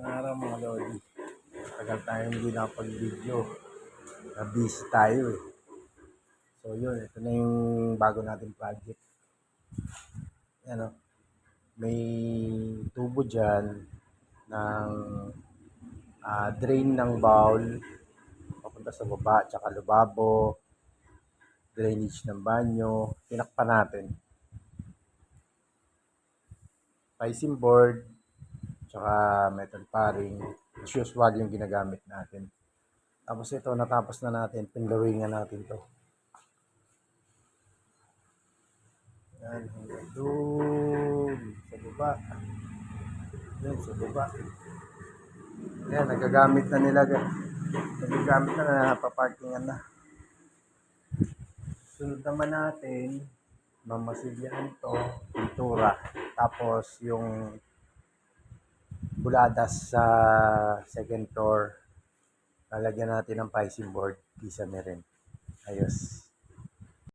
Araw mga lodi. Tagal tayo hindi nakapag-video. Na-busy tayo eh. So yun, ito na yung bago nating project. Ano, may tubo dyan ng drain ng bowl papunta sa baba, tsaka lubabo, drainage ng banyo. Tinakpan natin. Piping board, tsaka metal paring. As usual yung ginagamit natin. Tapos ito, natapos na natin. Pinlawingan natin to. Yan, hanggang doon sa baba. Yan, sa baba. Yan, nagagamit na nila. Nagagamit na, napaparkingan na. Sunod naman natin, mamasilyahan to, pintura. Tapos yung buladas sa second floor, lalagyan natin ng piping board, kisame rin. Ayos.